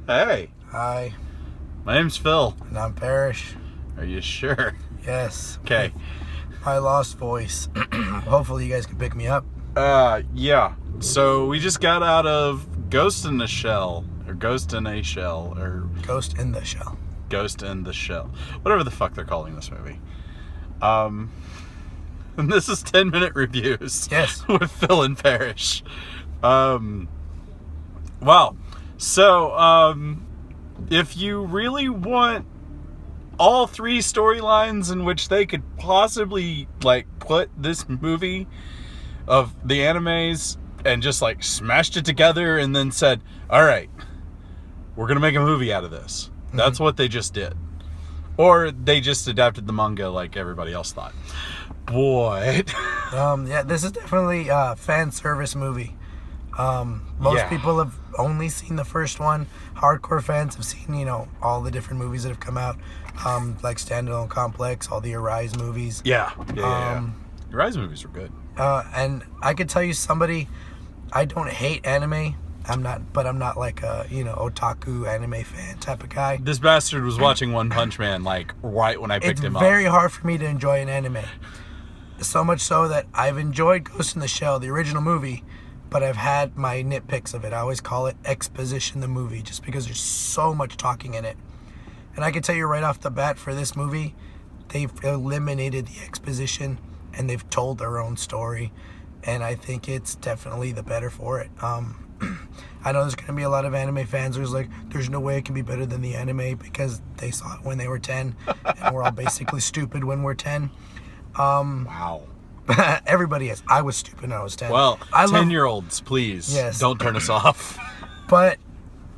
Hey, Hi, my name's Phil. and I'm Parrish. Are you sure? Yes. Okay. My lost voice. Hopefully you guys can pick me up. Yeah. So we just got out of Ghost in the Shell, or Ghost in a Shell, or Ghost in the Shell. Ghost in the Shell. Whatever the fuck they're calling this movie. And this is 10-minute reviews. Yes. With Phil and Parrish. Wow. So, if you really want all three storylines in which they could possibly, put this movie of the animes and just, smashed it together and then said, all right, we're going to make a movie out of this. Mm-hmm. That's what they just did. Or they just adapted the manga like everybody else thought. Boy. Yeah, this is definitely a fan service movie. Most people have only seen the first one. Hardcore fans have seen, all the different movies that have come out, like Standalone Complex, all the Arise movies. Yeah. Arise movies were good. And I could tell you I don't hate anime. I'm not like a, otaku anime fan type of guy. This bastard was watching One Punch Man, right when I picked him up. It's very hard for me to enjoy an anime. So much so that I've enjoyed Ghost in the Shell, the original movie, but I've had my nitpicks of it. I always call it exposition the movie, just because there's so much talking in it. And I can tell you right off the bat, for this movie, they've eliminated the exposition and they've told their own story. And I think it's definitely the better for it. I know there's going to be a lot of anime fans who's like, there's no way it can be better than the anime because they saw it when they were 10 and we're all basically stupid when we're 10. Wow. Everybody is. I was stupid when I was 10. Well, 10-year-olds, please, don't turn us off. But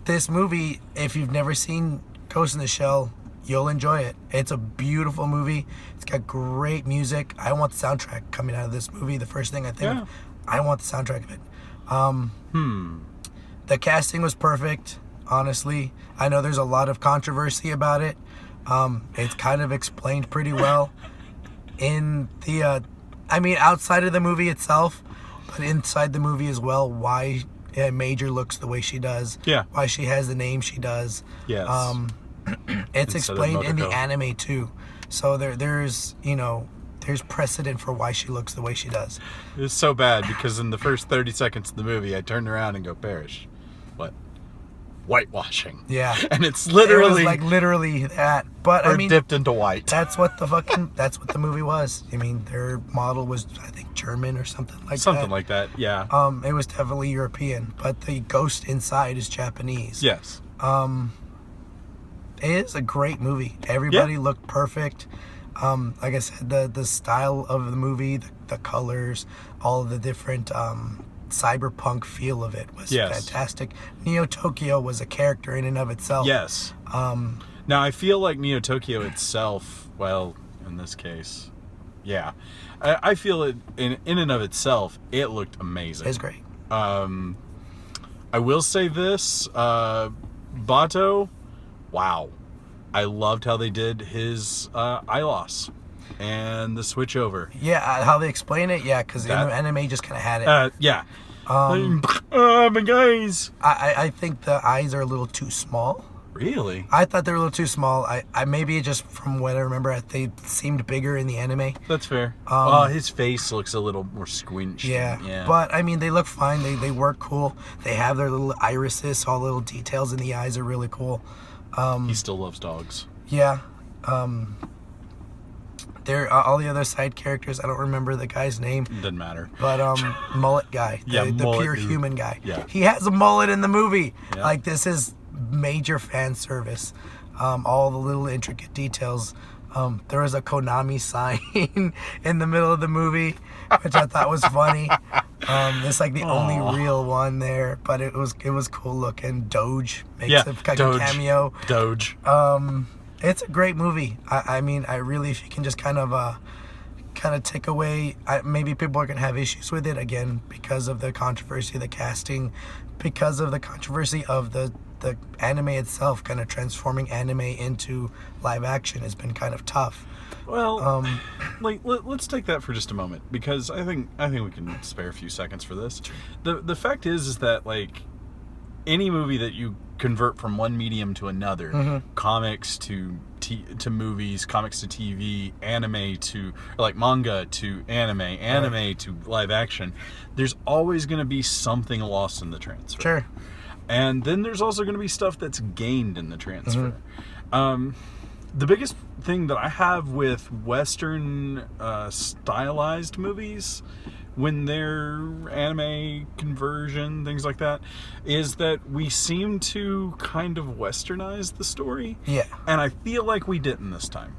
this movie, if you've never seen Ghost in the Shell, you'll enjoy it. It's a beautiful movie. It's got great music. I want the soundtrack coming out of this movie. The first thing I think of, I want the soundtrack of it. The casting was perfect, honestly. I know there's a lot of controversy about it. It's kind of explained pretty well in the... outside of the movie itself, but inside the movie as well, why Major looks the way she does. Yeah. Why she has the name she does. Yes. It's explained in the anime too. So there's precedent for why she looks the way she does. It was so bad because in the first 30 seconds of the movie, I turned around and go, Parrish, what? Whitewashing. Yeah. And it's literally... It was literally that. But dipped into white. That's what the movie was. Their model was, I think, German or something like that. Something like that, yeah. It was definitely European, but the ghost inside is Japanese. Yes. It is a great movie. Everybody looked perfect. Like I said, the style of the movie, the colors, all of the different cyberpunk feel of it was fantastic. Neo Tokyo was a character in and of itself. Yes. Now, I feel like Neo Tokyo itself, well, in this case, I feel it in and of itself, it looked amazing. It's great. I will say this, Bato, wow. I loved how they did his eye loss and the switch over. Yeah, how they explain it, because the anime just kind of had it. Yeah. My guys. I think the eyes are a little too small. Really? I thought they were a little too small. I maybe just from what I remember, they seemed bigger in the anime. That's fair. His face looks a little more squinched. Yeah. But they look fine. They work cool. They have their little irises. All the little details in the eyes are really cool. He still loves dogs. Yeah. There all the other side characters. I don't remember the guy's name. Doesn't matter. But mullet guy. The mullet pure human guy. Yeah. He has a mullet in the movie. Yeah. This is major fan service. All the little intricate details. There was a Konami sign in the middle of the movie, which I thought was funny. It's the only real one there, but it was cool looking. Doge makes a cameo. Doge. It's a great movie. I really, if you can just kind of take away, maybe people are gonna have issues with it again because of the controversy of the casting, because of the controversy of the anime itself, kind of transforming anime into live action has been kind of tough. Well, let's take that for just a moment, because I think we can spare a few seconds for this. The fact is that any movie that you convert from one medium to another, comics to movies, comics to TV, anime to, or like manga to anime to live action, there's always going to be something lost in the transfer. Sure. And then there's also going to be stuff that's gained in the transfer. The biggest thing that I have with Western stylized movies, when they're anime conversion, things like that, is that we seem to kind of westernize the story. Yeah. And I feel like we didn't this time.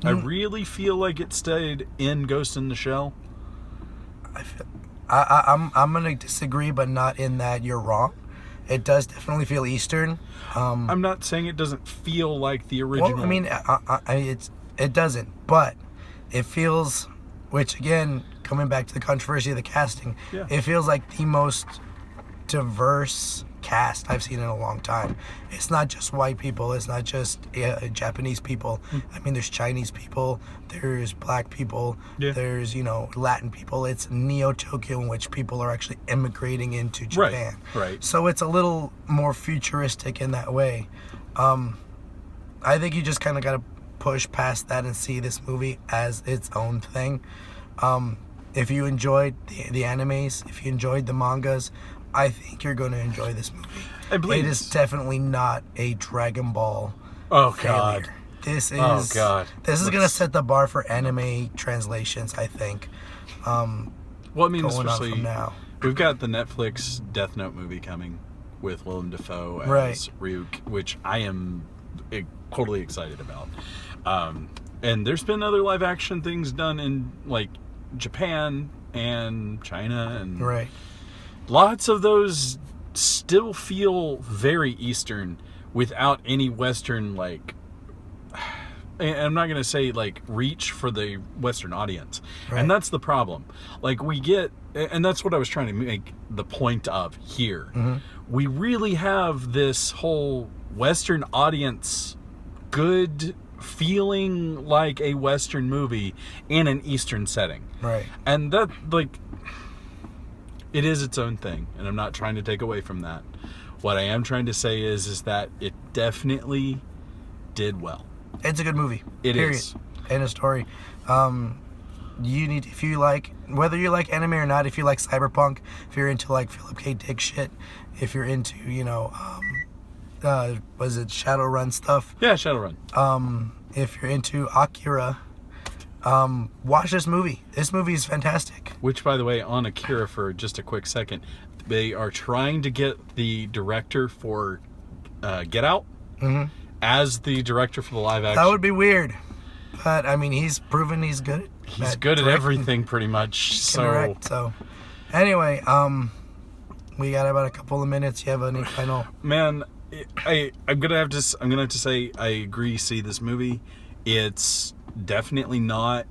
I really feel like it stayed in Ghost in the Shell. I'm gonna disagree, but not in that you're wrong. It does definitely feel Eastern. I'm not saying it doesn't feel like the original. Well, I mean, it doesn't, but it feels, which again, coming back to the controversy of the casting, it feels like the most diverse cast I've seen in a long time. It's not just white people. It's not just Japanese people. I mean, there's Chinese people. There's black people. There's, Latin people. It's Neo-Tokyo, in which people are actually immigrating into Japan. Right. So it's a little more futuristic in that way. I think you just kind of got to push past that and see this movie as its own thing. If you enjoyed the animes, if you enjoyed the mangas, I think you're going to enjoy this movie. It is definitely not a Dragon Ball failure. This is going to set the bar for anime translations, I think. Well, I mean, especially from now. We've got the Netflix Death Note movie coming with Willem Dafoe as Ryuk, which I am totally excited about. And there's been other live action things done in like Japan and China, and lots of those still feel very Eastern without any Western, like, and I'm not going to say like reach for the Western audience. And that's the problem. Like we get, and that's what I was trying to make the point of here. We really have this whole Western audience good feeling like a Western movie in an Eastern setting. And that, like, it is its own thing, and I'm not trying to take away from that. What I am trying to say is that it definitely did well. It's a good movie. Period. Is. And a story. You need, if you like, whether you like anime or not, if you like cyberpunk, if you're into like Philip K. Dick shit, if you're into, was it Shadowrun stuff? Yeah, Shadowrun. If you're into Akira, watch this movie. This movie is fantastic. Which, by the way, on Akira, for just a quick second, they are trying to get the director for Get Out as the director for the live action. That would be weird. But, I mean, he's proven he's good. He's good at everything, pretty much. So, anyway, we got about a couple of minutes. You have any final? Man, I'm gonna have to say I agree. See this movie. It's definitely not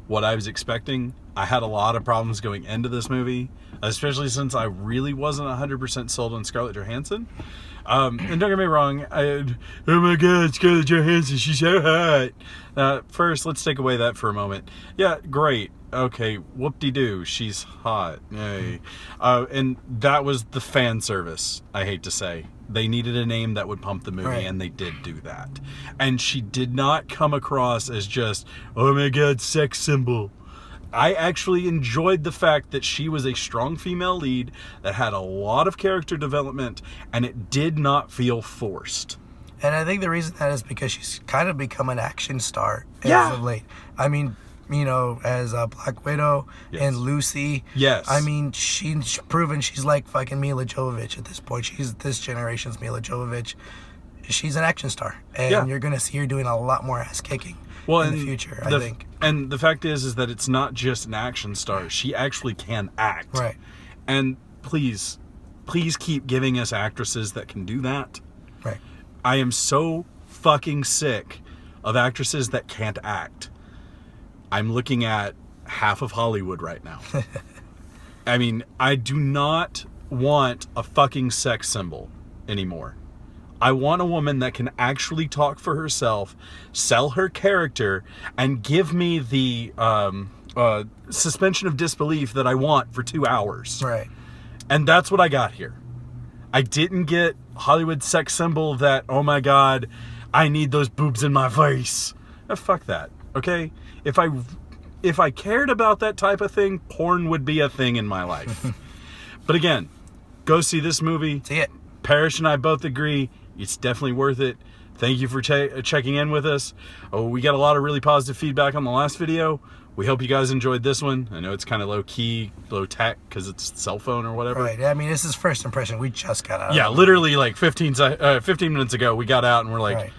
what I was expecting. I had a lot of problems going into this movie, especially since I really wasn't 100% sold on Scarlett Johansson. And don't get me wrong, oh my god, Scarlett Johansson, she's so hot. First, let's take away that for a moment. Yeah, great. Okay, whoop-de-doo, she's hot. Yay. And that was the fan service, I hate to say. They needed a name that would pump the movie, and they did do that. And she did not come across as just, oh my god, sex symbol. I actually enjoyed the fact that she was a strong female lead that had a lot of character development, and it did not feel forced. And I think the reason that is because she's kind of become an action star as of late. I mean, as Black Widow and Lucy. Yes. I mean, she's proven she's like fucking Mila Jovovich at this point. She's this generation's Mila Jovovich. She's an action star. And you're going to see her doing a lot more ass kicking in the future, I think. And the fact is that it's not just an action star. She actually can act. Right. And please keep giving us actresses that can do that. Right. I am so fucking sick of actresses that can't act. I'm looking at half of Hollywood right now. I mean, I do not want a fucking sex symbol anymore. I want a woman that can actually talk for herself, sell her character, and give me the suspension of disbelief that I want for 2 hours. Right. And that's what I got here. I didn't get Hollywood sex symbol that, oh my God, I need those boobs in my face. Fuck that, okay? If I cared about that type of thing, porn would be a thing in my life. But again, go see this movie. See it. Parrish and I both agree it's definitely worth it. Thank you for checking in with us. Oh, we got a lot of really positive feedback on the last video. We hope you guys enjoyed this one. I know it's kind of low key, low tech because it's cell phone or whatever. Right. I mean, this is first impression. We just got out. Yeah, literally like 15 minutes ago, we got out and we're like, Right.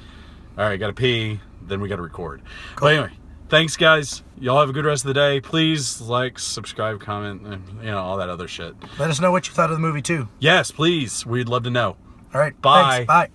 all right, got to pee. Then we got to record. Cool. But anyway, thanks guys. Y'all have a good rest of the day. Please like, subscribe, comment, and all that other shit. Let us know what you thought of the movie too. Yes, please. We'd love to know. All right. Bye. Thanks. Bye.